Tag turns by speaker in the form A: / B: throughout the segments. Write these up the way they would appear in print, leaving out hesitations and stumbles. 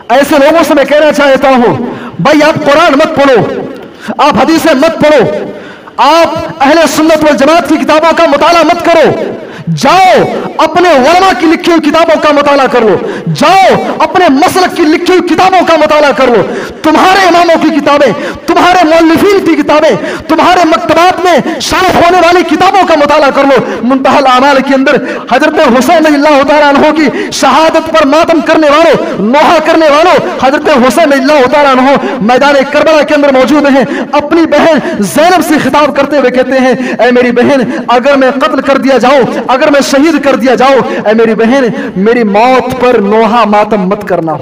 A: ऐसे लोगों से मैं कहना चाहता हूं, भाई आप कुरान मत पढ़ो, आप हदीसें मत पढ़ो, आप अहले सुन्नत वल जमात की किताबों का मुताला मत करो, जाओ अपने उलमा की लिखी हुई किताबों का मुताला कर लो, जाओ अपने मसलक की लिखी हुई किताबों का मुताला कर लो। तुम्हारे इमामों की किताबें, तुम्हारे मुअल्लिफीन की किताबें, तुम्हारे मकतबात में शायद होने वाली किताबों का मुताला कर लो। मुंतहल आमाल के अंदर हजरत हुसैन रज़ियल्लाहु तआला अन्हु की शहादत पर मातम करने वालों, नोहा करने वालों, हजरत हुसैन रज़ियल्लाहु तआला अन्हु मैदान करबला के अंदर मौजूद हैं। अपनी बहन ज़ैनब से खिताब करते हुए कहते हैं, ऐ मेरी बहन, अगर मैं कत्ल कर दिया जाऊं, अगर मैं शहीद कर दिया जाऊं, ऐ मेरी बहन, मेरी मौत पर नोहा मातम मत करना।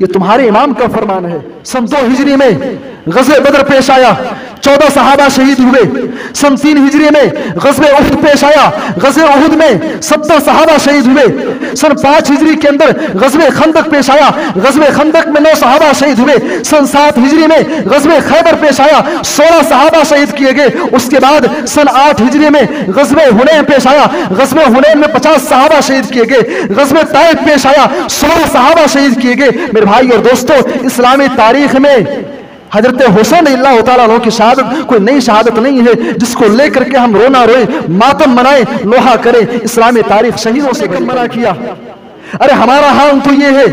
A: ये तुम्हारे इमाम का फरमान है। सन 2 हिजरी में गज़वे बदर पेश आया, 14 सहाबा शहीद हुए। सन 3 हिजरी में गज़वे उहद पेश आया, गज़वे उहद में 70 सहाबा शहीद हुए। सन 5 हिजरी के अंदर गज़वे खंदक पेश आया, गज़वे खंदक में 9 सहाबा शहीद हुए। सन 7 हिजरी में गज़वे खैबर पेश आया, 16 सहाबा शहीद किए गए। उसके बाद सन 8 हिजरी में गज़वे हुनैन पेश आया, गज़वे हुनैन में 50 सहाबा शहीद किए गए। गज़वे ताइफ पेश आया, 16 सहाबा शहीद किए गए। मेरे भाई और दोस्तों, इस्लामी तारीख में हजरत हुसैन रज़ियल्लाहु तआला अन्हु की शहादत कोई नई शहादत नहीं है जिसको लेकर के हम रोना रोए, मातम मनाए, नोहा करें। इस्लामी तारीख शहीदों से मना किया। अरे हमारा हाल तो ये है,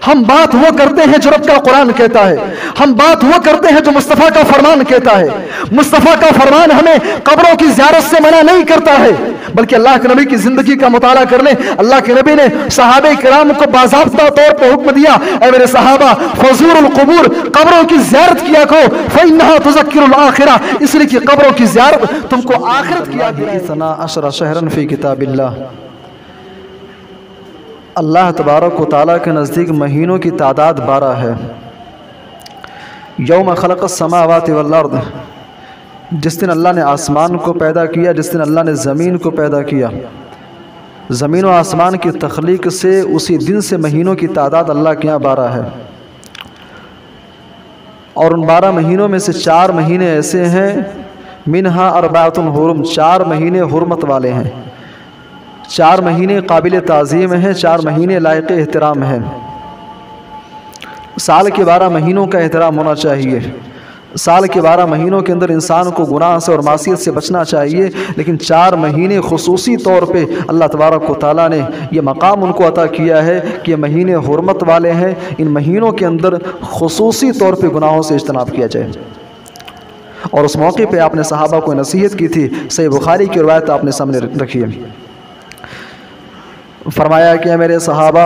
A: हम बात वो करते हैं जो रब का कुरान कहता है, हम बात वो करते हैं जो मुस्तफ़ा का फरमान कहता है। मुस्तफ़ा का फरमान हमें कब्रों की ज़ियारत से मना नहीं करता है, बल्कि अल्लाह के नबी की जिंदगी का मुताला करने अल्लाह के नबी ने सहाबे किराम को बाज़ाब्ता तौर पर हुक्म दिया, ऐ मेरे सहाबा, फज़ूरुल क़ुबूर, कब्रों की ज़ियारत किया करो, फ़इन्नहा तुज़क्किरुल आखिरा, इसलिए कि कब्रों की ज़ियारत तुमको आखिरत की याद दिलाएगी। सना अशरा शहरन फ़ी किताबिल्लाह, अल्लाह तबारक व तआला के नज़दीक महीनों की तादाद 12 है। यौम खलक़स समावाति वल अर्द, जिस दिन अल्लाह ने आसमान को पैदा किया, जिस दिन अल्लाह ने ज़मीन को पैदा किया, ज़मीन व आसमान की तख्लीक से उसी दिन से महीनों की तादाद अल्लाह के यहाँ 12 है। और उन 12 महीनों में से 4 महीने ऐसे हैं, मिनहा अरबातुन हुरुम, 4 महीने हुर्मत वाले हैं, 4 महीने काबिल ताज़ीम हैं, 4 महीने लायक एहतराम हैं। साल के 12 महीनों का एहतराम होना चाहिए। साल के 12 महीनों के अंदर इंसान को गुनाह से और मासियत से बचना चाहिए, लेकिन 4 महीने खुसूसी तौर पे अल्लाह तबारक व तआला ने ये मकाम उनको अता किया है कि ये महीने हुर्मत वाले हैं। इन महीनों के अंदर खुसूसी तौर पे गुनाहों से इज्तनाब किया जाए। और उस मौके पे आपने सहाबा को नसीहत की थी। सही बुखारी की रवायत आपने सामने रखी है। फरमाया कि मेरे सहाबा,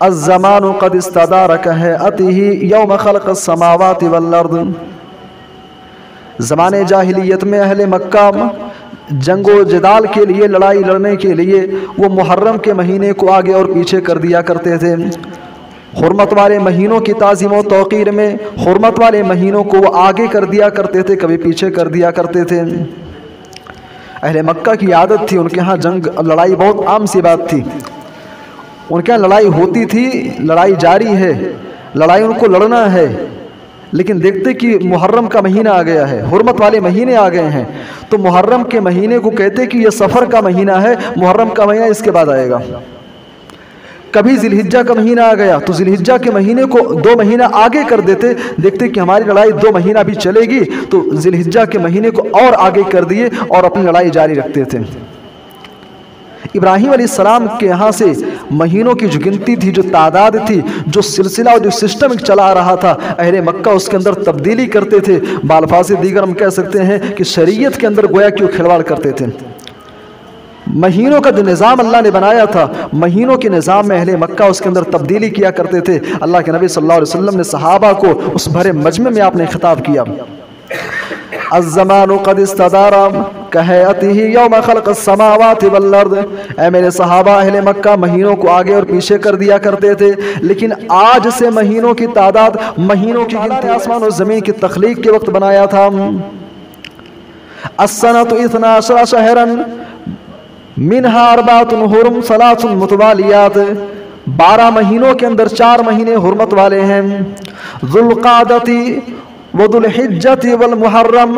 A: अज़्ज़मानु क़द इस्तदारक है अतिही यौम खलक़स समावाति वल अर्द, ज़माने जाहिलियत में अहले मक्का जंगो जदाल के लिए, लड़ाई लड़ने के लिए वो मुहर्रम के महीने को आगे और पीछे कर दिया करते थे। हुर्मत वाले महीनों की ताज़ीम व तौक़ीर में हुर्मत वाले महीनों को वो आगे कर दिया करते थे, कभी पीछे कर दिया करते थे। अहले मक्का की आदत थी, उनके यहाँ जंग लड़ाई बहुत आम सी बात थी। उनके यहाँ लड़ाई होती थी, लड़ाई जारी है, लड़ाई उनको लड़ना है, लेकिन देखते कि मुहर्रम का महीना आ गया है, हुर्मत वाले महीने आ गए हैं, तो मुहर्रम के महीने को कहते कि ये सफ़र का महीना है, मुहर्रम का महीना इसके बाद आएगा। कभी जिलहिज्जा का महीना आ गया तो जिलहिज्जा के महीने को 2 महीना आगे कर देते, देखते कि हमारी लड़ाई 2 महीना भी चलेगी, तो जिलहिज्जा के महीने को और आगे कर दिए और अपनी लड़ाई जारी रखते थे। इब्राहीम अलैहिस्सलाम के यहाँ से महीनों की जो गिनती थी, जो तादाद थी, जो सिलसिला और जो सिस्टम चला आ रहा था, अहले मक्का उसके अंदर तब्दीली करते थे। बालफाज़ दीगर हम कह सकते हैं कि शरीयत के अंदर गोया क्यों खिलवाड़ करते थे। महीनों का जो निज़ाम अल्लाह ने बनाया था, महीनों के निज़ाम में अहले मक्का उसके अंदर तब्दीली किया करते थे। अल्लाह के नबी सल्लल्लाहु अलैहि वसल्लम ने सहाबा को उस भरे मजमे में आपने खिताब किया, अज़्ज़मानु क़द इस्तदारा कहअतिही यौम खलक़स समावाति वल अर्द, ऐ मेरे सहाबा, अहले मक्का महीनों को आगे और पीछे कर दिया करते थे, लेकिन आज से महीनों की तादाद, महीनों की गिनती आसमान और ज़मीन की तख्लीक के वक्त बनाया था। अस्सनतु इस्ना अशरा शहरन मिनहा अरबातुन हुरुम सलासुन मुतवालियात, 12 महीनों के अंदर 4 महीने हुर्मत वाले हैं। ज़ुल्क़ादती व ज़ुल्हिज्जती वल मुहर्रम,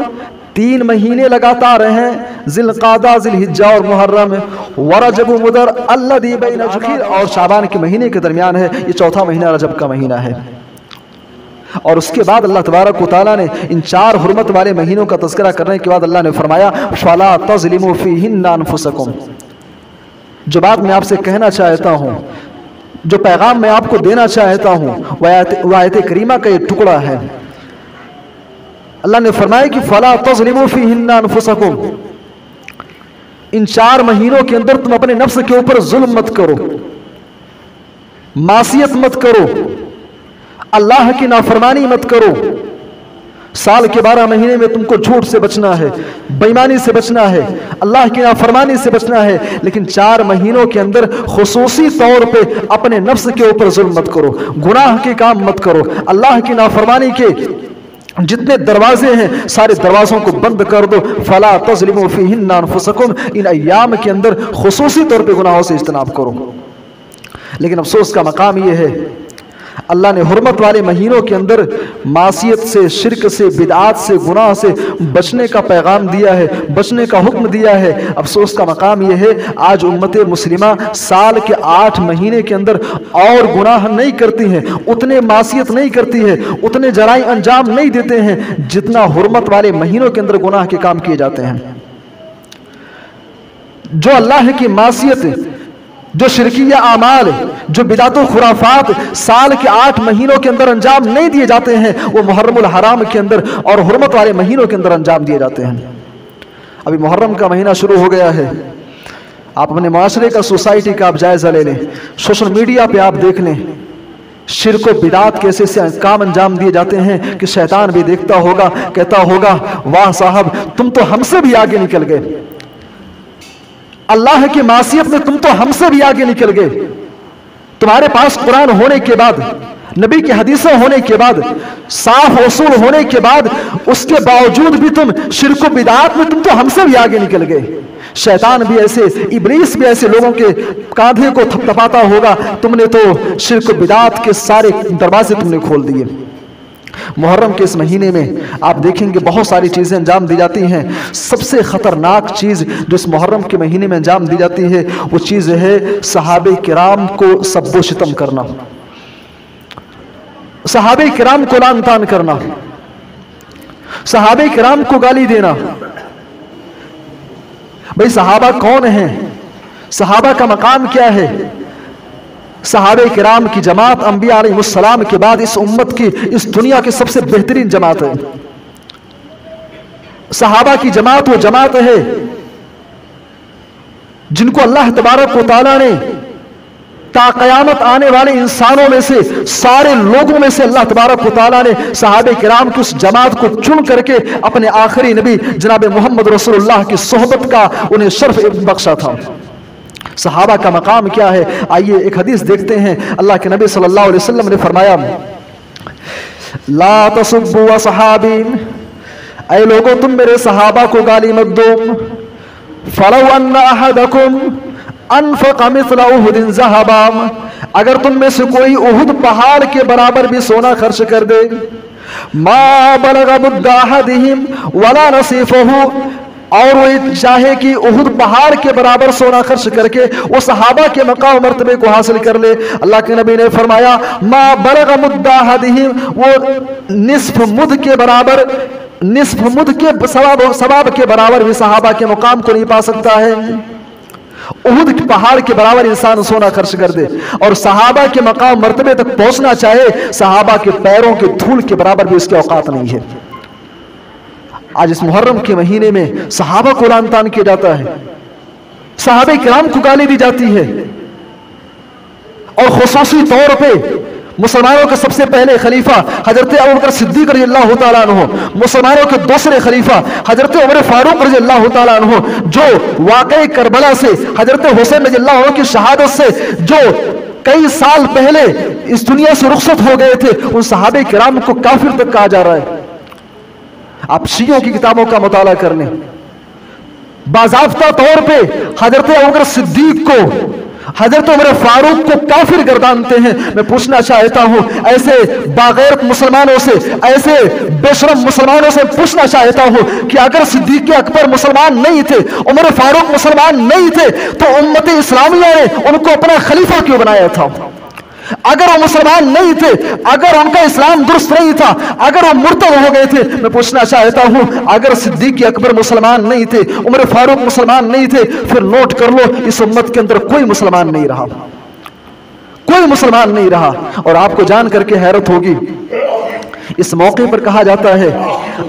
A: 3 महीने लगातार हैं, जिलकादा, जिलहिज्जा और मुहर्रम, वरजब मुदर अल्लज़ी बैन आखिर और शाबान के महीने के दरमियान है। ये चौथा महीना रजब का महीना है। और उसके बाद अल्लाह तबारक व तआला ने इन 4 हुर्मत वाले महीनों का तज़किरा करने के बाद अल्लाह ने फरमाया फला तज़लिमू फ़ीहिन्ना अनफुसकुम। जो बात मैं आपसे कहना चाहता हूँ, जो पैगाम मैं आपको देना चाहता हूँ, वह आयत करीमा का ये टुकड़ा है। अल्लाह ने फरमाया कि फला तज़लिमू फ़ीहिन्ना अनफुसकुम, इन 4 महीनों के अंदर तुम अपने नफ्स के ऊपर जुल्म मत करो, मासियत मत करो, अल्लाह की नाफरमानी मत करो। साल के 12 महीने में तुमको झूठ से बचना है, बेईमानी से बचना है, अल्लाह की नाफरमानी से बचना है, लेकिन 4 महीनों के अंदर खुसूसी तौर पे अपने नफ्स के ऊपर जुल्म मत करो, गुनाह के काम मत करो, अल्लाह की नाफरमानी के जितने दरवाजे हैं सारे दरवाजों को बंद कर दो। फला तज़लिमू फ़ीहिन्ना अनफुसकुम, इन अय्याम के अंदर खुसूसी तौर पे गुनाहों से इज्तनाब करो। लेकिन अफसोस का मकाम यह है, अल्लाह ने हुर्मत वाले महीनों के अंदर मासियत से, शिरक से, बिदआत से, गुनाह से बचने का पैगाम दिया है, बचने का हुक्म दिया है। अफसोस का मकाम यह है, आज उम्मत मुस्लिमा साल के 8 महीने के अंदर और गुनाह नहीं करती हैं, उतने मासियत नहीं करती है, उतने जराई अंजाम नहीं देते हैं जितना हुर्मत वाले महीनों के अंदर गुनाह के काम किए जाते हैं। जो अल्लाह की मासियत, जो शिरकिया आमाल, जो बिदातो खुराफात साल के 8 महीनों के अंदर अंजाम नहीं दिए जाते हैं, वो मुहर्रमुल हराम के अंदर और हुर्मत वाले महीनों के अंदर अंजाम दिए जाते हैं। अभी मुहर्रम का महीना शुरू हो गया है, आप अपने माशरे का, सोसाइटी का आप जायजा ले लें, सोशल मीडिया पे आप देख लें, शिरक व बिदात कैसे से काम अंजाम दिए जाते हैं कि शैतान भी देखता होगा, कहता होगा वाह साहब तुम तो हमसे भी आगे निकल गए, अल्लाह की मासियत में तुम तो हमसे भी आगे निकल गए। तुम्हारे पास कुरान होने के बाद, नबी की हदीसें होने के बाद, साफ उसूल होने के बाद, उसके बावजूद भी तुम शिरक व बिदात में तुम तो हमसे भी आगे निकल गए। शैतान भी ऐसे, इब्लीस भी ऐसे लोगों के कांधे को थपथपाता होगा, तुमने तो शिरक व बिदात के सारे दरवाजे तुमने खोल दिए। मुहर्रम के इस महीने में आप देखेंगे बहुत सारी चीज़ें अंजाम दी जाती हैं। सबसे ख़तरनाक चीज़ जो इस मुहर्रम के महीने में अंजाम दी जाती है वो चीज़ है सहाबे किराम को सब्बो शितम करना, सहाबे किराम को लान तान करना, सहाबे किराम को गाली देना। भाई सहाबा कौन है, सहाबा का मकाम क्या है? सहाबे किराम की जमात अंबिया अलैहिस्सलाम के बाद इस उम्मत की, इस दुनिया की सबसे बेहतरीन जमात है। सहाबा की जमात वो जमात है जिनको अल्लाह तबारक व तआला ने ता क़यामत आने वाले इंसानों में से, सारे लोगों में से अल्लाह तबारक व तआला ने सहाबे किराम की उस जमात को चुन करके अपने आखिरी नबी जनाब मोहम्मद रसूलुल्लाह की सोहबत का उन्हें शर्फ बख्शा था। सहाबा का मकाम क्या है, आइए एक हदीस देखते हैं। अल्लाह के नबी सल्लल्लाहु अलैहि वसल्लम ने फरमाया ला तसुब्बु असहाबीन, ऐ लोगों तुम मेरे सहाबा को गाली मत दो। फलौ अन्ना अहदकुम अनफक़ मिस्ला उहुदिन ज़हबा, अगर तुम में से कोई उहुद पहाड़ के बराबर भी सोना खर्च कर दे, मा बलग़ मुद्दा अहदिहिम वला नसीफ़हु, और वो चाहे कि उहुद पहाड़ के बराबर सोना खर्च करके वो सहाबा के मकाम मर्तबे को हासिल कर ले। अल्लाह के नबी ने फरमाया मा बलग़ मुद्दा अहदिहिम, वो निस्फ मुद के बराबर, निस्फ मुद के सवाब के बराबर भी सहाबा के मकाम को नहीं पा सकता है। उहुद पहाड़ के बराबर इंसान सोना खर्च कर दे और सहाबा के मकाम मर्तबे तक पहुंचना चाहे, सहाबा के पैरों के धूल के बराबर भी उसकी औकात नहीं है। आज इस मुहर्रम के महीने में सहाबा को लान तान किया जाता है, सहाबे किराम को गाली दी जाती है, और खुसूसी तौर पे मुसलमानों के सबसे पहले खलीफा हजरत अबू बकर सिद्दीक रज़ियल्लाहु ताला अन्हु, मुसलमानों के दूसरे खलीफा हजरत उमर फारूक रज़ियल्लाहु ताला अन्हु, जो वाक़ई करबला से हजरत हुसैन रज़ियल्लाहु अन्हु की शहादत से जो कई साल पहले इस दुनिया से रुखसत हो गए थे, उन सहाबे किराम को काफिर तक कहा जा रहा है। आप शियों की किताबों का मुताला कर लें, बाज़ाब्ता तौर पे हजरत अबू बकर सिद्दीक को हजरत उमर फारूक को काफिर गर्दानते हैं। मैं पूछना चाहता हूं ऐसे बागैरत मुसलमानों से, ऐसे बेशरम मुसलमानों से पूछना चाहता हूं कि अगर सिद्दीक अकबर मुसलमान नहीं थे, उमर फारूक मुसलमान नहीं थे, तो उम्मत इस्लामिया ने उनको अपना खलीफा क्यों बनाया था? अगर वो मुसलमान नहीं थे, अगर उनका इस्लाम दुरुस्त नहीं था, अगर वो मुर्तद हो गए थे, मैं पूछना चाहता हूं अगर सिद्दीक अकबर मुसलमान नहीं थे, उमर फारूक मुसलमान नहीं थे, फिर नोट कर लो इस उम्मत के अंदर कोई मुसलमान नहीं रहा, कोई मुसलमान नहीं रहा। और आपको जान करके हैरत होगी, इस मौके पर कहा जाता है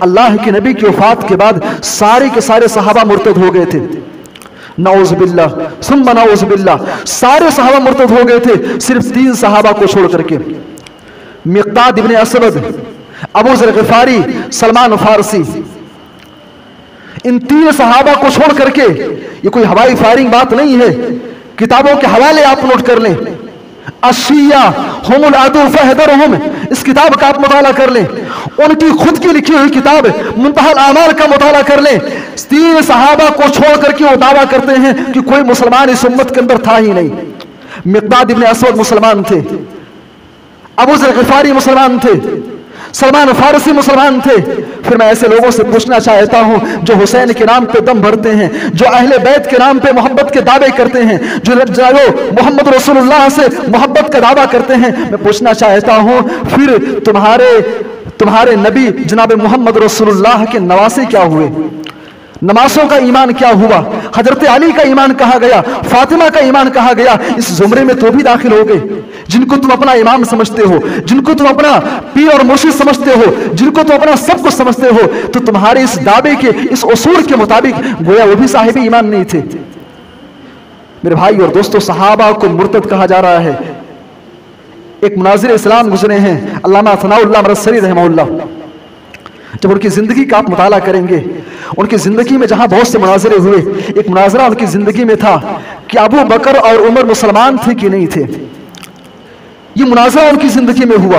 A: अल्लाह के नबी की वफात के बाद सारे के सारे सहाबा मुर्तद हो गए थे। नऊज़ुबिल्लाह सुम्मा नऊज़ुबिल्लाह, सारे सहाबा मुर्तद हो गए थे, सिर्फ 3 सहाबा को छोड़ करके, मिक़दाद इब्न असवद, अबू ज़र ग़िफ़ारी, सलमान फारसी। इन 3 सहाबा को छोड़ करके, ये कोई हवाई फायरिंग बात नहीं है, किताबों के हवाले आप नोट कर लें। अशिया हुमुल अदू फहदरहुम, इस किताब का आप मुताला कर लें। उनकी खुद की लिखी हुई किताब मुंतहल आमाल का मुताला कर लें। 3 सहाबा को छोड़ करके वो दावा करते हैं कि कोई मुसलमान इस उम्मत के अंदर था ही नहीं। मिक़दाद इब्न असवद मुसलमान थे, अबू ज़र ग़िफ़ारी मुसलमान थे, सलमान फारसी मुसलमान थे। फिर मैं ऐसे लोगों से पूछना चाहता हूं जो हुसैन के नाम पे दम भरते हैं, जो अहले बैत के नाम पे मोहब्बत के दावे करते हैं, जो मोहम्मद रसूलुल्लाह से मोहब्बत का दावा करते हैं, मैं पूछना चाहता हूं फिर तुम्हारे नबी जनाब मोहम्मद रसूलुल्लाह के नवासे क्या हुए? नमाजों का ईमान क्या हुआ? हजरत अली का ईमान कहा गया, फातिमा का ईमान कहा गया, इस जुमरे में तो भी दाखिल हो गए। जिनको तुम अपना इमाम समझते हो, जिनको तुम अपना पीर और मुर्शिद समझते हो, जिनको तुम अपना सब कुछ समझते हो, तो तुम्हारे इस दावे के, इस उसूल के मुताबिक गोया वो भी साहिब ईमान नहीं थे। मेरे भाई और दोस्तों, सहाबा को मुर्तद कहा जा रहा है। एक मुनाज़िर इस्लाम गुजरे हैं अल्लामा सनाउल्लाह मरसरी रहमहुल्लाह। जब उनकी जिंदगी का आप मुताला करेंगे, उनकी जिंदगी में जहां बहुत से मुनाजरे हुए, एक मुनाजरा उनकी जिंदगी में था कि अबू बकर और उमर मुसलमान थे कि नहीं थे। ये मुनाजरा उनकी जिंदगी में हुआ,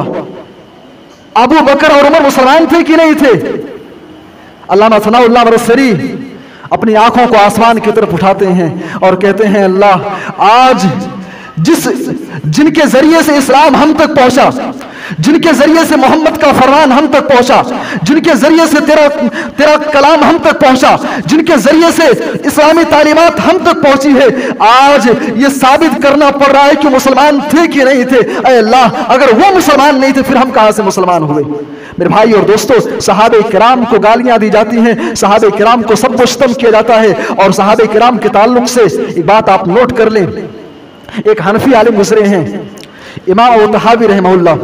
A: अबू बकर और उमर मुसलमान थे कि नहीं थे। अल्लामा सनाउल्लाह मरसरी अपनी आंखों को आसमान की तरफ उठाते हैं और कहते हैं, अल्लाह आज जिनके जरिए से इस्लाम हम तक पहुंचा, जिनके जरिए से मोहम्मद का फरमान हम तक पहुंचा, जिनके जरिए से तेरा कलाम हम तक पहुंचा, जिनके जरिए से इस्लामी तालीमात हम तक पहुंची है, आज ये साबित करना पड़ रहा है कि मुसलमान थे कि नहीं थे। ऐ अल्लाह, अगर वो मुसलमान नहीं थे फिर हम कहां से मुसलमान हुए? मेरे भाई और दोस्तों, सहाबे किराम को गालियां दी जाती हैं, सहाबे किराम को सब सितम किया जाता है। और सहाबे किराम के ताल्लुक से एक बात आप नोट कर लें, एक हनफी आलिम गुजरे हैं इमाम तहावी रहमहुल्लाह,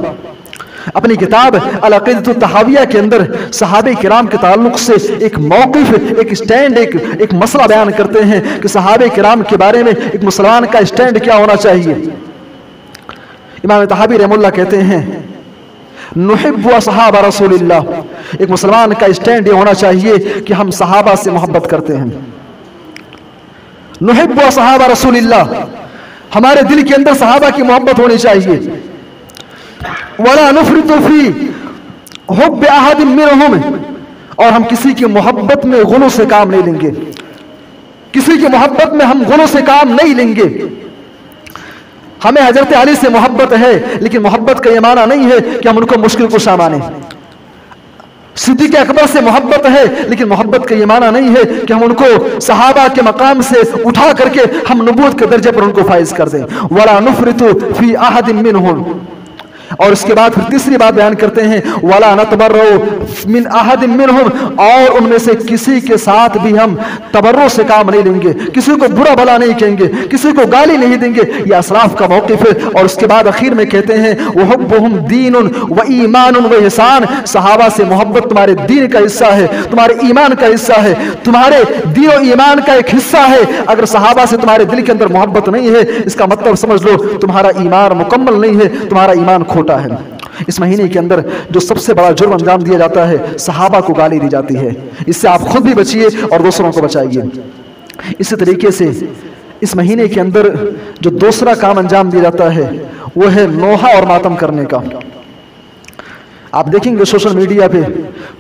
A: अपनी किताब अल-अक़ीदतुत तहाविया के अंदर सहाबे किराम के ताल्लुक से एक मौक़िफ़, एक स्टैंड, एक मसला बयान करते हैं कि सहाबे किराम के बारे में एक मुसलमान का स्टैंड क्या होना चाहिए। इमाम तहावी रहमहुल्लाह कहते हैं, नुहिब्बु असहाबा रसूलिल्लाह, एक मुसलमान का स्टैंड ये होना चाहिए कि हम सहाबा से मोहब्बत करते हैं। नुहिब्बु असहाबा रसूलिल्लाह, हमारे दिल के अंदर सहाबा की मोहब्बत होनी चाहिए। वला नुफ़रितु फ़ी हुब्बि अहदिन मिनहुम, और हम किसी की मोहब्बत में गुलों से काम नहीं लेंगे, किसी की मोहब्बत में हम गुलों से काम नहीं लेंगे। हमें हजरत अली से मोहब्बत है, लेकिन मोहब्बत का ये माना नहीं है कि हम उनको मुश्किल कुशा माने। सिद्दीक़ अकबर से मोहब्बत है, लेकिन मोहब्बत का ये माना नहीं है कि हम उनको सहाबा के मकाम से उठा करके हम नबूवत के दर्जे पर उनको फाइज कर दें। वला नुफ़रितु फ़ी अहदिन मिनहुम, और इसके बाद फिर तीसरी बात बयान करते हैं, वला नतबर्रउ मिन अहदिन मिनहुम, और उनमें से किसी के साथ भी हम तबर्रो से काम नहीं लेंगे, किसी को बुरा भला नहीं कहेंगे, किसी को गाली नहीं देंगे। यह असलाफ का मौक़िफ़ है। और उसके बाद आखिर में कहते हैं, वहुब्बुहुम दीनुन व ईमानुन व इहसान, सहाबा से मोहब्बत तुम्हारे दीन का हिस्सा है, तुम्हारे ईमान का हिस्सा है, तुम्हारे दीन और ईमान का एक हिस्सा है। अगर सहाबा से तुम्हारे दिल के अंदर मोहब्बत नहीं है, इसका मतलब समझ लो तुम्हारा ईमान मुकम्मल नहीं है, तुम्हारा ईमान खोटा है। इस महीने के अंदर जो सबसे बड़ा जुर्म अंजाम दिया जाता है, सहाबा को गाली दी जाती है। इससे आप खुद भी बचिए और दूसरों को बचाइए। इसी तरीके से इस महीने के अंदर जो दूसरा काम अंजाम दिया जाता है वो है नोहा और मातम करने का। आप देखेंगे सोशल मीडिया पे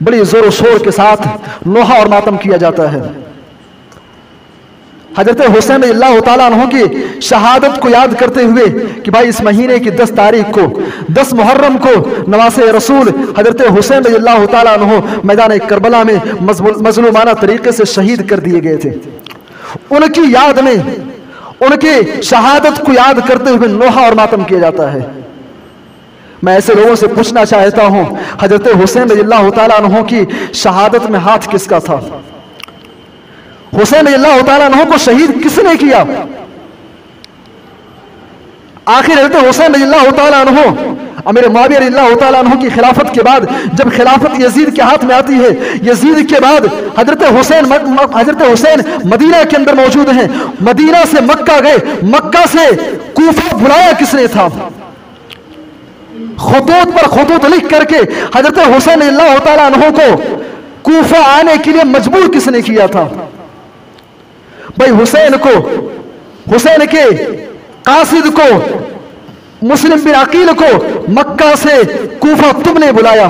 A: बड़ी जोर शोर के साथ नोहा और मातम किया जाता है। हजरत हुसैन रज़ियल्लाहु ताला अन्हु की शहादत को याद करते हुए कि भाई इस महीने की 10 तारीख को 10 मुहर्रम को नवासे रसूल हजरत हुसैन रज़ियल्लाहु ताला अन्हु मैदान करबला में मजलूमाना तरीके से शहीद कर दिए गए थे। उनकी याद में, उनके शहादत को याद करते हुए नोहा और मातम किया जाता है। मैं ऐसे लोगों से पूछना चाहता हूं, हजरत हुसैन रज़ियल्लाहु ताला अन्हु की शहादत में हाथ किसका था? हुसैन रज़ियल्लाहु ताला अन्हु को शहीद किसने किया? आखिर हजरत हुसैन रज़ियल्लाहु ताला अन्हु अमीर मुआविया रज़ियल्लाहु ताला अन्हु की खिलाफत के बाद जब खिलाफत यजीद के हाथ में आती है, यजीद के बाद हजरत हुसैन मदीना के अंदर मौजूद हैं। मदीना से मक्का गए, मक्का से कूफा बुलाया किसने था? खुतूत पर खुतूत लिख करके हजरत हुसैन रज़ियल्लाहु ताला अन्हु को कूफा आने के लिए मजबूर किसने किया था? भाई हुसैन के कासिद को, मुस्लिम बिन अकील को मक्का से कूफा तुमने बुलाया,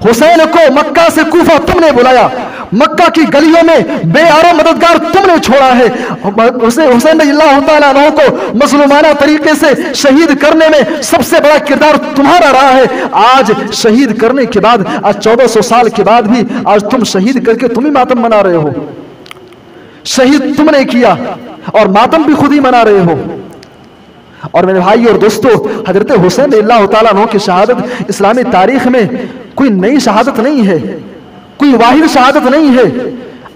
A: हुसैन को मक्का से कूफा तुमने बुलाया, मक्का की गलियों में बेआरो मददगार तुमने छोड़ा है। हुसैन रज़ियल्लाहु ताला अन्हु को मज़लूमाना तरीके से शहीद करने में सबसे बड़ा किरदार तुम्हारा रहा है। आज शहीद करने के बाद, आज 1400 साल के बाद भी आज तुम शहीद करके तुम ही मातम मना रहे हो। शहीद तुमने किया और मातम भी खुद ही मना रहे हो। और मेरे भाई और दोस्तों, हजरत हुसैन रज़ियल्लाहु ताला अन्हु की शहादत इस्लामी तारीख में कोई नई शहादत नहीं है, कोई वाहिद शहादत नहीं है।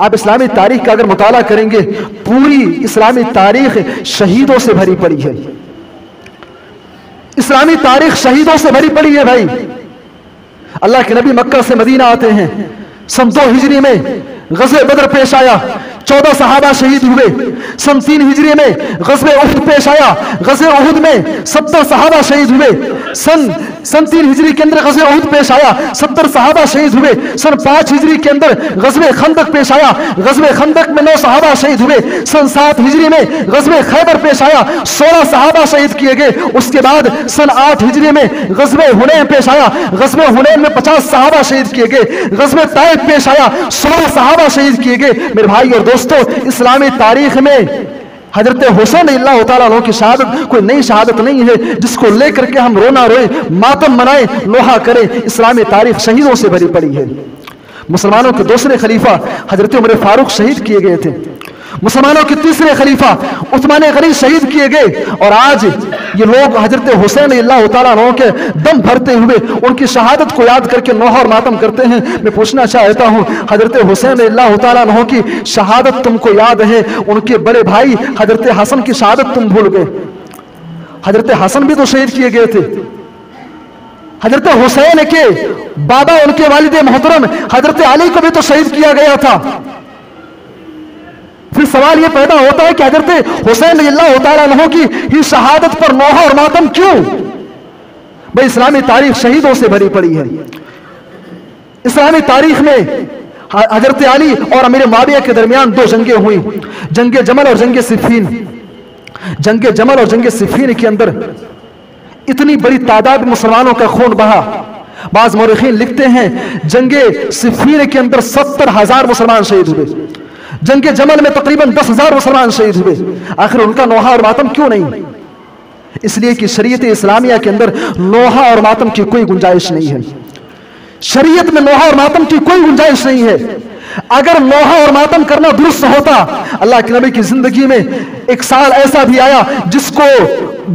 A: आप इस्लामी तारीख का अगर मुताला करेंगे, पूरी इस्लामी तारीख शहीदों से भरी पड़ी है। इस्लामी तारीख शहीदों से भरी पड़ी है। भाई अल्लाह के नबी मक्का से मदीना आते हैं, सन 2 हिजरी में गज़वे बदर पेश आया, 14 सहाबा शहीद हुए। सन 3 हिजरी में गज़वे उहुद पेश आया, गज़वे उहुद में 70 सहाबा शहीद हुए। सन 3 हिजरी के अंदर गज़वे उहुद पेश आया, 70 सहाबा शहीद हुए। सन 5 हिजरी के अंदर गज़वे खंदक पेश आया, गज़वे खंदक में 9 सहाबा शहीद हुए। सन 7 हिजरी में गज़वे खैबर पेश आया, 16 सहाबा शहीद किए गए। उसके बाद सन 8 हिजरी में गज़वे हुनैन पेश आया, गज़वे हुनैन में 50 सहाबा शहीद किए गए। गज़वे ताइफ पेश आया, 16 सहाबा शहीद किए गए। मेरे भाई और दोस्तों, इस्लामी तारीख में हजरत हुसैन रज़ियल्लाहु ताला अन्हु की शहादत कोई नई शहादत नहीं है जिसको लेकर के हम रोना रोए, मातम मनाए, लोहा करें। इस्लामी तारीख शहीदों से भरी पड़ी है। मुसलमानों के दूसरे खलीफा हजरत उमर फारूक शहीद किए गए थे। मुसलमानों के तीसरे खलीफा उस्मान गनी शहीद किए गए। और आज ये लोग हजरत हुसैन रज़ियल्लाहु ताला अन्हु के दम भरते हुए उनकी शहादत को याद करके नौहा और मातम करते हैं। मैं पूछना चाहता हूं, हजरत हुसैन रज़ियल्लाहु ताला अन्हु की शहादत तुमको याद है? उनके बड़े भाई हजरत हसन की शहादत तुम भूल गए। हजरत हसन भी तो शहीद किए गए थे। हजरत हुसैन के बाबा, उनके वालिद मोहतरम हजरत अली को भी तो शहीद किया गया था। फिर सवाल यह पैदा होता है कि हजरत हुसैन रज़ियल्लाहु ताला अन्हु की ही शहादत पर नौहा और मातम क्यों? भाई इस्लामी तारीख शहीदों से भरी पड़ी है। इस्लामी तारीख में हजरत अली और अमीर मुआविया के दरमियान 2 जंगें हुई, जंगे जमल और जंगे सिफ़ीन। जंगे जमल और जंगे सिफ़ीन के अंदर इतनी बड़ी तादाद मुसलमानों का खून बहा। बाज़ मौरिखीन लिखते हैं जंगे सिफ़ीन के अंदर 70,000 मुसलमान शहीद हुए। जंगे जमल में तकरीबन 10,000 मुसलमान शहीद हुए। आखिर उनका नौहा और मातम क्यों नहीं? इसलिए कि शरीयत इस्लामिया के अंदर नौहा और मातम की कोई गुंजाइश नहीं है। शरीयत में नौहा और मातम की कोई गुंजाइश नहीं है। अगर नौहा और मातम करना दुरुस्त होता, अल्लाह के नबी की जिंदगी में एक साल ऐसा भी आया जिसको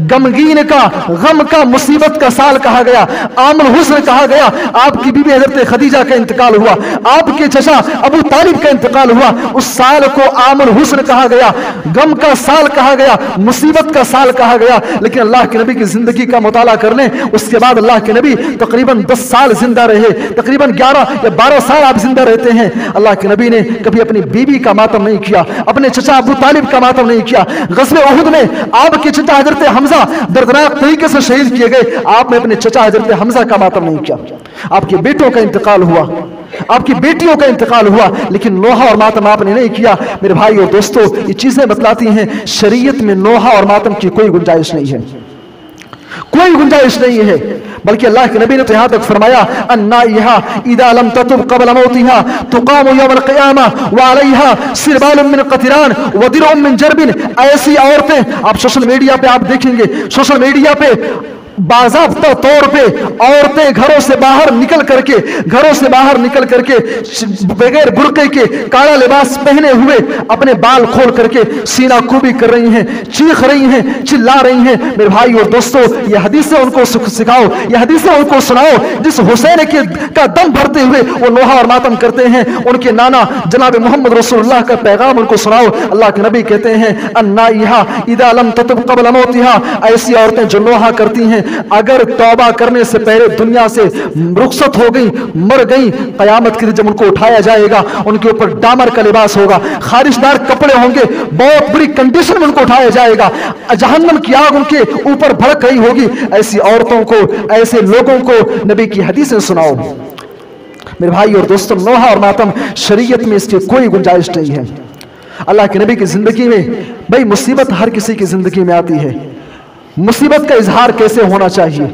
A: गमगीन का, गम का, मुसीबत का साल कहा गया, आमुल हुस्न कहा गया। आपकी बीबी हजरत खदीजा का इंतकाल हुआ, आपके चचा अबू तालिब का इंतकाल हुआ। उस साल को आमुल हुस्न कहा गया, गम का साल कहा गया, मुसीबत का साल कहा गया। लेकिन अल्लाह के नबी की जिंदगी का मुताला कर लें, उसके बाद अल्लाह के नबी तकरीबन 10 साल जिंदा रहे, तकरीबन 11 या 12 साल आप जिंदा रहते हैं। अल्लाह के नबी ने कभी अपनी बीबी का मातम नहीं किया, अपने चचा अबू तालिब का मातम नहीं किया। ग़ज़वे उहुद में आपके चचा हजरत हमजा दर्दनाक तरीके से शहीद किए गए, आपने अपने चचा हजरत हमजा का मातम नहीं किया। आपके बेटों का इंतकाल हुआ, आपकी बेटियों का इंतकाल हुआ, लेकिन नौहा और मातम आपने नहीं किया। मेरे भाई और दोस्तों, ये चीजें बतलाती हैं शरीयत में नौहा और मातम की कोई गुंजाइश नहीं है, कोई गुंजाइश नहीं है। बल्कि अल्लाह के नबी ने तो यहां तक फरमाया, अन्नाइहा इदा लम ततुब क़ब्ल मौतिहा तुक़ामु यौमल क़ियामा व अलैहा सिरबालुम मिन क़तिरान व दिरउम मिन जरबिन। ऐसी औरतें आप सोशल मीडिया पे आप देखेंगे, सोशल मीडिया पे बाज़ाब्ता तौर पे औरतें घरों से बाहर निकल करके बगैर बुर्के के काला लिबास पहने हुए अपने बाल खोल करके सीना कुबी कर रही हैं, चीख रही हैं, चिल्ला रही हैं। मेरे भाई और दोस्तों, ये हदीसें उनको सिखाओ, ये हदीसें उनको सुनाओ जिस हुसैन का दम भरते हुए वो नोहा और मातम करते हैं। उनके नाना जनाब मोहम्मद रसूलुल्लाह का पैगाम उनको सुनाओ। अल्लाह के नबी कहते हैं, अन्नाइहा इदा लम ततुब क़ब्ल मौतिहा, ऐसी औरतें जो नोहा करती हैं अगर तौबा करने से पहले दुनिया से रुखसत हो गई, मर गई, कयामत के दिन जब उनको उठाया जाएगा उनके ऊपर डामर का लिबास होगा, खारिशदार कपड़े होंगे, बहुत बुरी कंडीशन में उनको उठाया जाएगा, जहन्नम की आग उनके ऊपर भड़क रही होगी। ऐसी औरतों को, ऐसे लोगों को नबी की हदीसें सुनाओ। मेरे भाई और दोस्तों, नोहा और मातम शरीयत में इसकी कोई गुंजाइश नहीं है। अल्लाह के नबी की जिंदगी में भाई मुसीबत हर किसी की जिंदगी में आती है। मुसीबत का इजहार कैसे होना चाहिए?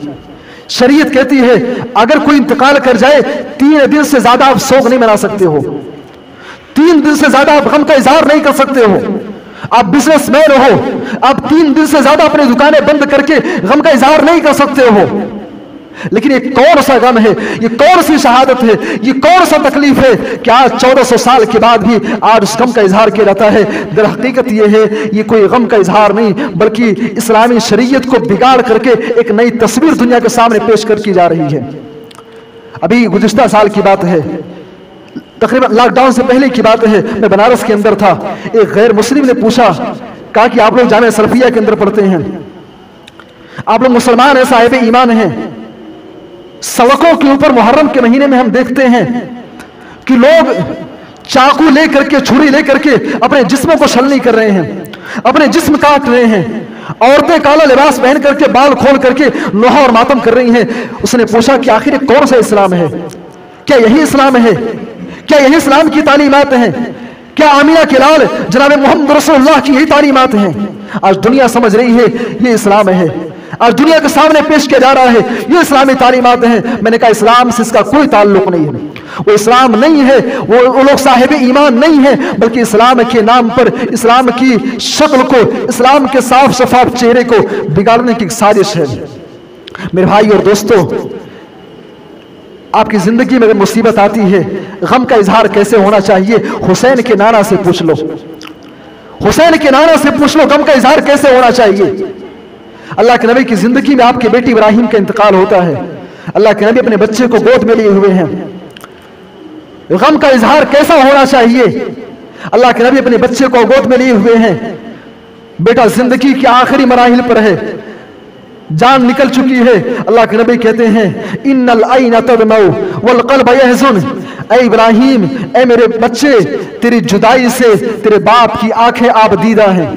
A: शरीयत कहती है अगर कोई इंतकाल कर जाए 3 दिन से ज्यादा आप शोक नहीं मना सकते हो, 3 दिन से ज्यादा आप गम का इजहार नहीं कर सकते हो। आप बिजनेसमैन हो, आप 3 दिन से ज्यादा अपनी दुकानें बंद करके गम का इजहार नहीं कर सकते हो। लेकिन ये कौन सा गम है, ये कौन सी शहादत है, ये कौन सा तकलीफ है कि आज 1400 साल के बाद भी आज उस गम का इजहार किया जाता है। दर हकीकत ये है, ये कोई गम का इजहार नहीं बल्कि इस्लामी शरीयत को बिगाड़ करके एक नई तस्वीर दुनिया के सामने पेश कर की जा रही है। अभी गुज़िश्ता साल की बात है, तकरीबन लॉकडाउन से पहले की बात है, मैं बनारस के अंदर था। एक गैर मुस्लिम ने पूछा, कहा कि आप लोग जामिया सलफिया के अंदर पढ़ते हैं, आप लोग मुसलमान हैं, साहिब ईमान हैं, सड़कों के ऊपर मुहर्रम के महीने में हम देखते हैं कि लोग चाकू लेकर के, छुरी लेकर के अपने जिस्मों को छलनी कर रहे हैं, अपने जिस्म काट रहे हैं। औरतें काला लिबास पहन करके बाल खोल करके नोहा और मातम कर रही हैं। उसने पूछा कि आखिर कौन सा इस्लाम है? क्या यही इस्लाम है? क्या यही इस्लाम की तालीमात हैं? क्या आमिना के लाल जनाब मोहम्मद रसूलुल्लाह की यही तालीमात हैं? आज दुनिया समझ रही है ये इस्लाम है, आज दुनिया के सामने पेश किया जा रहा है ये इस्लामी तालीमात हैं। मैंने कहा इस्लाम से इसका कोई ताल्लुक नहीं है, वो इस्लाम नहीं है, वो लोग साहिब ईमान नहीं है, बल्कि इस्लाम के नाम पर इस्लाम की शक्ल को, इस्लाम के साफ शफाफ चेहरे को बिगाड़ने की साजिश है। मेरे भाई और दोस्तों, आपकी जिंदगी में अगर मुसीबत आती है, गम का इजहार कैसे होना चाहिए? हुसैन के नाना से पूछ लो, हुसैन के नाना से पूछ लो गम का इजहार कैसे होना चाहिए। अल्लाह के नबी की जिंदगी में आपके बेटी इब्राहिम का इंतकाल होता है। अल्लाह के नबी अपने बच्चे को गोद में लिए हुए हैं, गम का इजहार कैसा होना चाहिए? अल्लाह के नबी अपने बच्चे को गोद में लिए हुए हैं, बेटा जिंदगी के आखिरी मराहिल पर है, जान निकल चुकी है। अल्लाह के नबी कहते हैं इन्नल आइना तदमउ वल क़ल्ब यहज़ुन, ऐ इब्राहिम, ऐ मेरे बच्चे, तेरी जुदाई से तेरे बाप की आंखें आबदीदा हैं,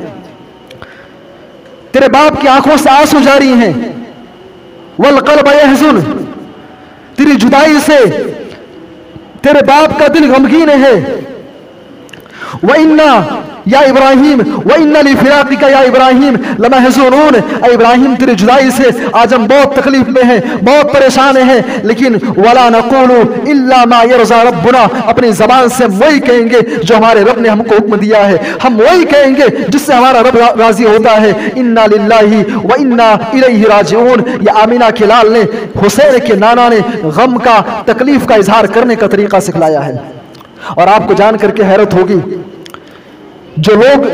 A: तेरे बाप की आंखों से आंसू जारी हैं। वल क़ल्ब यहज़ुन, तेरी जुदाई से तेरे बाप का दिल गमगीन है। व इन्ना या इब्राहिम व इन्ना लिफ़िराक़िका या इब्राहिम लमहज़ूनून, ऐ इब्राहिम तेरी जुदाई से आज हम बहुत तकलीफ में हैं, बहुत परेशान हैं, लेकिन वला नक़ूलु इल्ला मा यरज़ा रब्बुना, अपनी ज़बान से वही कहेंगे जो हमारे रब ने हमको हुक्म दिया है, हम वही कहेंगे जिससे हमारा रब राजी होता है। इन्ना लिल्लाहि व इन्ना इलैहि राजिऊन। ये आमिना के लाल ने, हुसैन के नाना ने गम का, तकलीफ का इजहार करने का तरीका सिखलाया है। और आपको जान करके हैरत होगी, जो लोग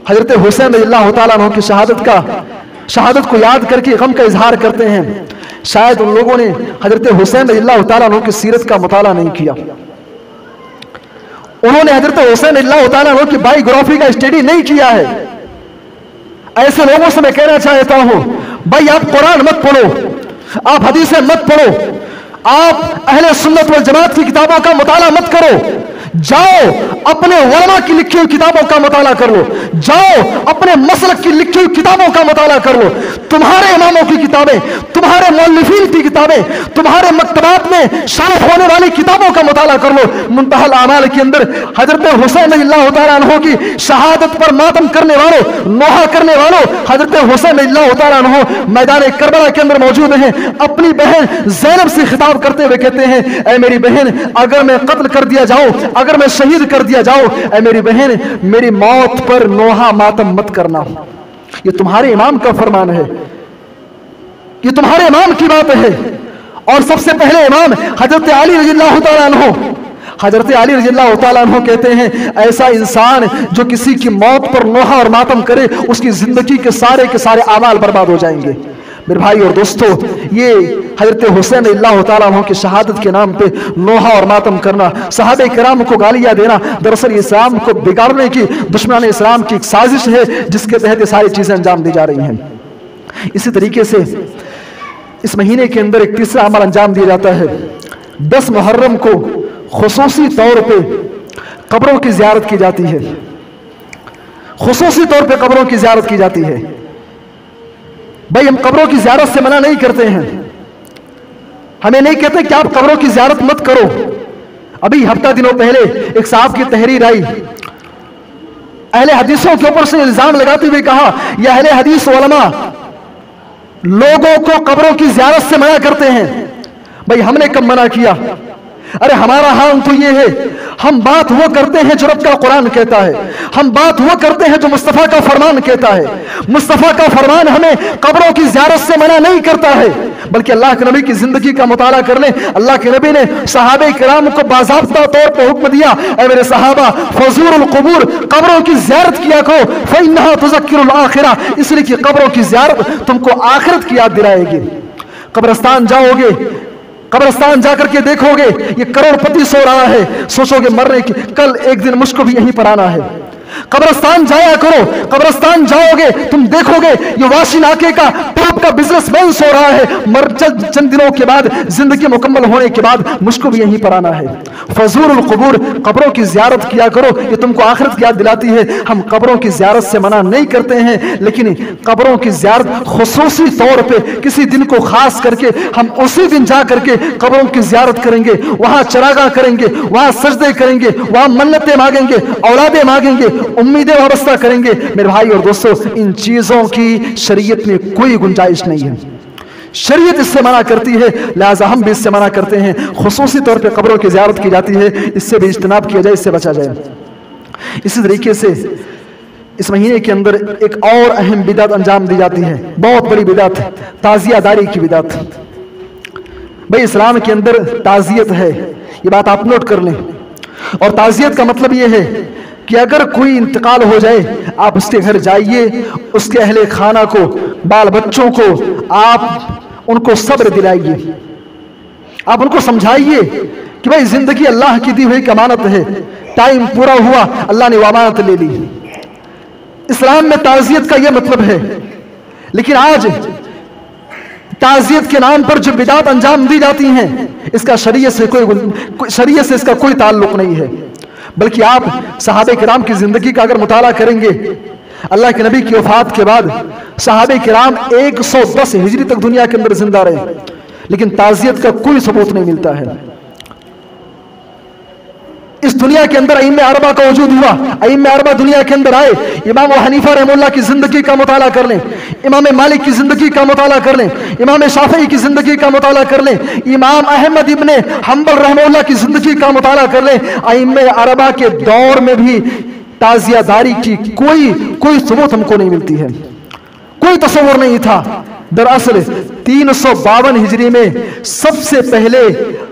A: हजरत हुसैन रज़ियल्लाहु ताला अन्हु की शहादत को याद करके गम का इजहार करते हैं, शायद उन लोगों ने हजरत हुसैन रज़ियल्लाहु ताला अन्हु की सीरत का मुताला नहीं किया। उन्होंने हजरत हुसैन रज़ियल्लाहु ताला अन्हु की बायोग्राफी का स्टडी नहीं किया है। ऐसे लोगों से मैं कहना चाहता हूं, भाई आप कुरान मत पढ़ो, आप हदीसें मत पढ़ो, आप अहले सुन्नत वल जमात की किताबों का मुताला मत करो। जाओ अपने उलमा की लिखी हुई किताबों का मुताला कर लो, जाओ अपने मसलक की लिखी हुई किताबों का मुताला कर लो। तुम्हारे इमामों की किताबें, तुम्हारे मौलवीन की किताबें, तुम्हारे मकतबात में शामिल होने वाली किताबों का मुताला कर लो। मुंतहल आमाल के अंदर हजरत हुसैन रज़ियल्लाहु तआला अन्हु की शहादत पर मातम करने वालों, नोहा करने वालों, हजरत हुसैन रज़ियल्लाहु तआला अन्हु मैदान करबला के अंदर मौजूद हैं। अपनी बहन ज़ैनब से खिताब करते हुए कहते हैं, ऐ मेरी बहन, अगर मैं कत्ल कर दिया जाऊं, अगर मैं शहीद कर दिया जाऊं, ऐ मेरी बहन, मेरी मौत पर नोहा मातम मत करना। ये तुम्हारे इमाम का फरमान है, ये तुम्हारे इमाम की बात है। और सबसे पहले इमाम हजरत अली रज़ियल्लाहु तआला अन्हु, हजरत अली रज़ियल्लाहु तआला अन्हु कहते हैं, ऐसा इंसान जो किसी की मौत पर नोहा और मातम करे, उसकी जिंदगी के सारे आमाल बर्बाद हो जाएंगे। मेरे भाई और दोस्तों, ये हजरत हुसैन रज़ियल्लाहु तआला अन्हु की शहादत के नाम पे नोहा और मातम करना, सहाबे किराम को गालियां देना, दरअसल इस्लाम को बिगाड़ने की, दुश्मनान इस्लाम की एक साजिश है, जिसके तहत ये सारी चीजें अंजाम दी जा रही हैं। इसी तरीके से इस महीने के अंदर एक तीसरा अमल अंजाम दिया जाता है। 10 मुहर्रम को खुसूसी तौर पे कब्रों की ज़ियारत की जाती है, खुसूसी तौर पे कब्रों की ज़ियारत की जाती है। भाई, हम कब्रों की ज़ियारत से मना नहीं करते हैं, हमें नहीं कहते कि आप कब्रों की ज़ियारत मत करो। अभी हफ्ता दिनों पहले एक साहब की तहरीर आई, अहले हदीसों के ऊपर से इल्जाम लगाते हुए कहा, यह अहले हदीस उलमा लोगों को कब्रों की ज़ियारत से मना करते हैं। भाई, हमने कब मना किया? अरे हमारा हाल तो ये है, हम बात वो करते हैं जो रब का कुरान कहता है, हम बात वो करते हैं जो मुस्तफ़ा का फरमान कहता है। मुस्तफ़ा का फरमान हमें कब्रों की ज़ियारत से मना नहीं करता है, बल्कि अल्लाह के नबी की जिंदगी का मुताला कर लें। अल्लाह के नबी ने सहाबे किराम को बाज़ाब्ता तौर पर हुक्म दिया, ऐ मेरे सहाबा, फज़ूरुल क़ुबूर, कब्रों की ज़ियारत किया करो, फ़इन्नहा तुज़क्किरुल आखिरा, इसलिए कि कब्रों की ज़ियारत तुमको आखिरत की याद दिलाएगी। कब्रिस्तान जाओगे, कब्रिस्तान जाकर के देखोगे ये करोड़पति सो रहा है, सोचोगे मरने की कल एक दिन मुझको भी यहीं पर आना है। कब्रिस्तान जाया करो, कब्रिस्तान जाओगे तुम देखोगे ये वाशी नाके का टॉप का बिजनेसमैन सो रहा है, मर चंद दिनों के बाद, जिंदगी मुकम्मल होने के बाद मुझको भी यहीं पर आना है। फज़ूरुल क़ुबूर, कब्रों की ज़ियारत किया करो, ये तुमको आखिरत की याद दिलाती है। हम कब्रों की ज़ियारत से मना नहीं करते हैं, लेकिन कब्रों की ज़ियारत खुसूसी तौर पे किसी दिन को खास करके हम उसी दिन जा करके कब्रों की ज़ियारत करेंगे, वहां चरागा करेंगे, वहां सजदे करेंगे, वहां मन्नतें मांगेंगे, औलादे मांगेंगे, उम्मीदें वाबस्ता करेंगे। मेरे भाई और दोस्तों, इन चीजों की शरीयत में कोई गुंजाइश नहीं है, शरीयत इससे मना करती है, लिहाजा हम भी इससे मना करते हैं। खुसूसी तौर पे कब्रों की ज़ियारत की जाती है, इससे भी इज्तनाब किया जाए, इससे बचा जाए। इसी तरीके से इस महीने के अंदर एक और अहम बिदात अंजाम दी जाती है, बहुत बड़ी बिदात, ताज़ियादारी की बिदात। भाई, इस्लाम के अंदर ताज़ियत है, ये बात आप नोट कर लें। और ताज़ियत का मतलब ये है कि अगर कोई इंतकाल हो जाए, आप उसके घर जाइए, उसके अहले खाना को, बाल बच्चों को आप उनको सब्र दिलाइए, आप उनको समझाइए कि भाई जिंदगी अल्लाह की दी हुई एक अमानत है, टाइम पूरा हुआ, अल्लाह ने वो अमानत ले ली। इस्लाम में ताज़ियत का यह मतलब है। लेकिन आज ताज़ियत के नाम पर जो बिदात अंजाम दी जाती हैं, इसका शरीयत से इसका कोई ताल्लुक नहीं है। बल्कि आप सहाबे किराम की जिंदगी का अगर मुताला करेंगे, अल्लाह के नबी की वफात के बाद सहाबे किराम 110 हिजरी तक दुनिया के अंदर जिंदा रहे, लेकिन ताज़ियत का कोई सबूत नहीं मिलता है। इस दुनिया के अंदर अइम्मे अरबा का वजूद हुआ, अइम्मे अरबा दुनिया के अंदर आए। इमाम हनीफा रहमतुल्लाह की जिंदगी का मुताला कर लें, इमाम मालिक की जिंदगी का मुताला कर लें, इमाम शाफई की जिंदगी का मुताला कर लें, इमाम अहमद इब्ने हंबल रहमतुल्लाह की जिंदगी का मुताला कर लें। अइम्मे अरबा के दौर में भी ताज़ियादारी की कोई सबूत हमको नहीं मिलती है, कोई तस्वुर नहीं था। दरअसल 352 हिजरी में सबसे पहले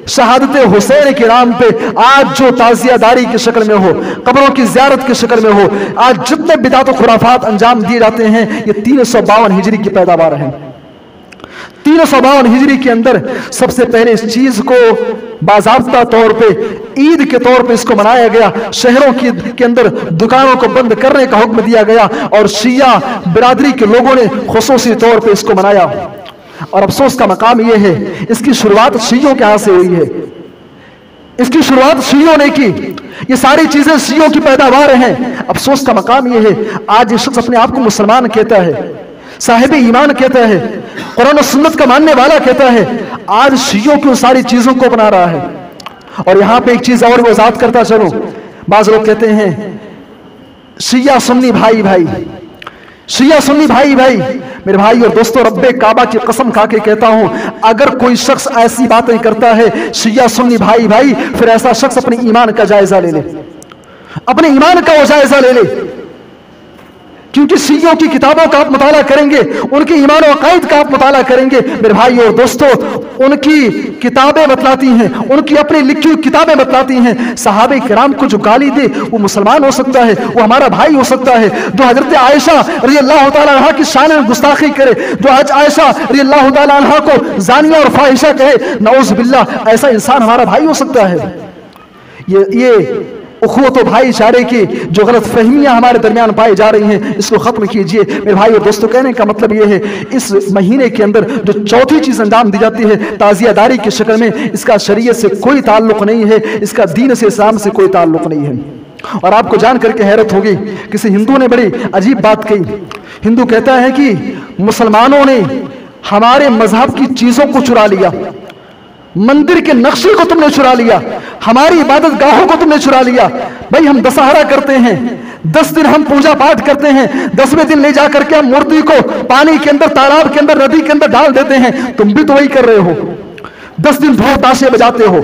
A: शहादत हुसैन के नाम पे आज जो ताज़ियादारी की शक्ल में हो, कब्रों की ज़ियारत की शक्ल में हो, आज जितने बिदात और खुराफात अंजाम दिए जाते हैं, ये 352 हिजरी की पैदावार है। 352 हिजरी के अंदर सबसे पहले इस चीज को बाज़ाब्ता तौर पे ईद के तौर पे इसको मनाया गया। शहरों के अंदर दुकानों को बंद करने का हुक्म दिया गया और शिया बिरादरी के लोगों ने खुसूसी तौर पे इसको मनाया। और अफसोस का मकाम यह है, इसकी शुरुआत शियों के यहाँ से हुई है। इसकी शुरुआत शियों ने की। ये सारी चीजें शियों की पैदावार हैं। अफसोस का मकाम ये है, आज ये शख्स अपने आप को मुसलमान कहता है, साहिब ईमान कहता है, कुरान और सुन्नत का मानने वाला कहता है, आज शियों की सारी चीजों को अपना रहा है। और यहां पे एक चीज और वजाहत करता चलो, बाज लोग कहते हैं शिया सुन्नी भाई भाई, शिया सुन्नी भाई भाई। मेरे भाई और दोस्तों, रब्बे काबा की कसम खा के कहता हूं, अगर कोई शख्स ऐसी बातें करता है शिया सुन्नी भाई भाई, फिर ऐसा शख्स अपने ईमान का जायजा ले ले, अपने ईमान का वो जायजा ले ले। क्योंकि शियों की किताबों का आप मुताला करेंगे, उनके ईमान और अकायद का आप मुताला करेंगे मेरे भाई और दोस्तों, उनकी किताबें बतलाती हैं, उनकी अपनी लिखी हुई किताबें बतलाती हैं, सहाबे किराम को जो गाली दे वो मुसलमान हो सकता है, वो हमारा भाई हो सकता है। जो हजरत आयशा रज़ियल्लाहु ताला अन्हा की शान में गुस्ताखी करे, जो आज आयशा रज़ियल्लाहु ताला अन्हा को जानिया और फाहिशा कहे, नऊज़ बिल्लाह, ऐसा इंसान हमारा भाई हो सकता है। ये उखवत व भाईचारे की जो गलत फहमियां हमारे दरमियान पाई जा रही हैं, इसको खत्म कीजिए मेरे भाई और दोस्तों। कहने का मतलब ये है, इस महीने के अंदर जो चौथी चीज अंजाम दी जाती है ताजियादारी की शक्ल में, इसका शरीयत से कोई ताल्लुक नहीं है, इसका दीन से इस्लाम से कोई ताल्लुक नहीं है। और आपको जान करके हैरत होगी, किसी हिंदू ने बड़ी अजीब बात कही। हिंदू कहता है कि मुसलमानों ने हमारे मजहब की चीजों को चुरा लिया, मंदिर के नक्शे को तुमने चुरा लिया, हमारी इबादत गाहों को तुमने चुरा लिया। भाई हम दशहरा करते हैं, 10 दिन हम पूजा पाठ करते हैं, 10वें दिन ले जाकर के हम मूर्ति को पानी के अंदर, तालाब के अंदर, नदी के अंदर डाल देते हैं। तुम भी तो वही कर रहे हो। 10 दिन ढोल ताशे बजाते हो,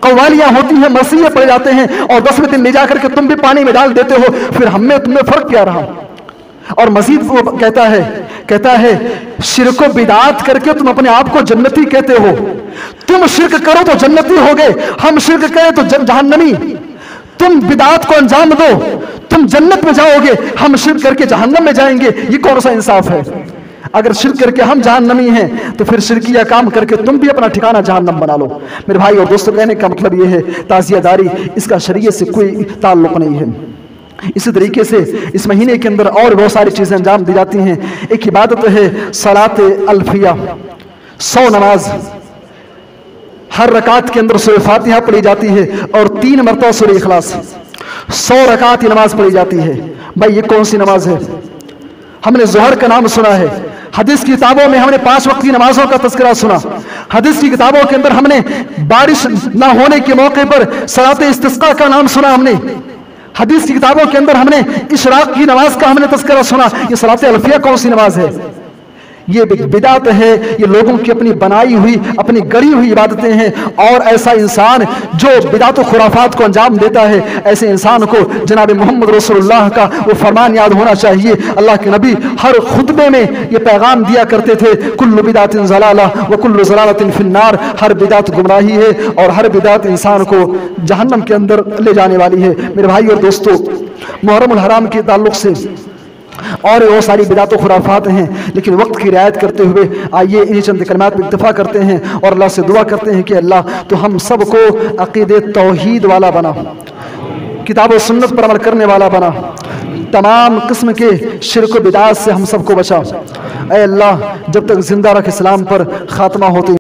A: कव्वालियां होती हैं, मसीहे पड़ जाते हैं, और 10वें दिन ले जाकर के तुम भी पानी में डाल देते हो। फिर हमें तुम्हें फर्क क्या रहा? और मजीद वो कहता है शिरको बिदात करके तुम अपने आप को जन्नती कहते हो। तुम शिरक करो तो जन्नती हो गए, हम शिरक करें तो जहन्नमी। तुम बिदात को अंजाम दो, तुम जन्नत में जाओगे, हम शिरक करके जहन्नम में जाएंगे। ये कौन सा इंसाफ है? अगर शिरक करके हम जहन्नमी हैं तो फिर शिरकिया काम करके तुम भी अपना ठिकाना जहन्नम बना लो। मेरे भाई और दोस्तों, कहने का मतलब ये है, ताजियादारी इसका शरीयत से कोई ताल्लुक नहीं है। इसी तरीके से इस महीने के अंदर और बहुत सारी चीजें अंजाम दी जाती हैं। एक इबादत है सलात अल्फिया, 100 नमाज, हर रकात के अंदर सूरह फातिहा पढ़ी जाती है और 3 मरतबा सूरह इखलास। 100 रकात की नमाज पढ़ी जाती है। भाई ये कौन सी नमाज है? हमने ज़ोहर का नाम सुना है, हदीस की किताबों में हमने 5 वक्त की नमाजों का तज़किरा सुना, हदीस की किताबों के अंदर हमने बारिश ना होने के मौके पर सलात इस्तिस्का का नाम सुना, हमने हदीस की किताबों के अंदर हमने इशराक की नमाज का हमने तज़किरा सुना। ये सलात अल्फिया कौन सी नमाज है? ये बिदात है, ये लोगों की अपनी बनाई हुई, अपनी गढ़ी हुई इबादतें हैं। और ऐसा इंसान जो बिदात व खुराफात को अंजाम देता है, ऐसे इंसान को जनाब मोहम्मद रसूलुल्लाह का वो फरमान याद होना चाहिए। अल्लाह के नबी हर खुतबे में ये पैगाम दिया करते थे, कुल्लु बिदातिन ज़लाला व कुल्लु ज़लालतिन फिन्नार। हर बिदात गुमराही है और हर बिदात इंसान को जहन्नम के अंदर ले जाने वाली है। मेरे भाई और दोस्तों, मुहर्रम उल हराम के ताल्लुक से और वो सारी बिदात खुराफात हैं, लेकिन वक्त की रियायत करते हुए आइए इन्हीं चंद कलमात पर इत्तफा करते हैं और अल्लाह से दुआ करते हैं कि अल्लाह तो हम सबको अक़ीदे तौहीद वाला बना, किताब व सुन्नत पर अमल करने वाला बना, तमाम किस्म के शिरक व बिदात से हम सबको बचा। ऐ अल्लाह, जब तक जिंदा रख इस्लाम पर खात्मा होते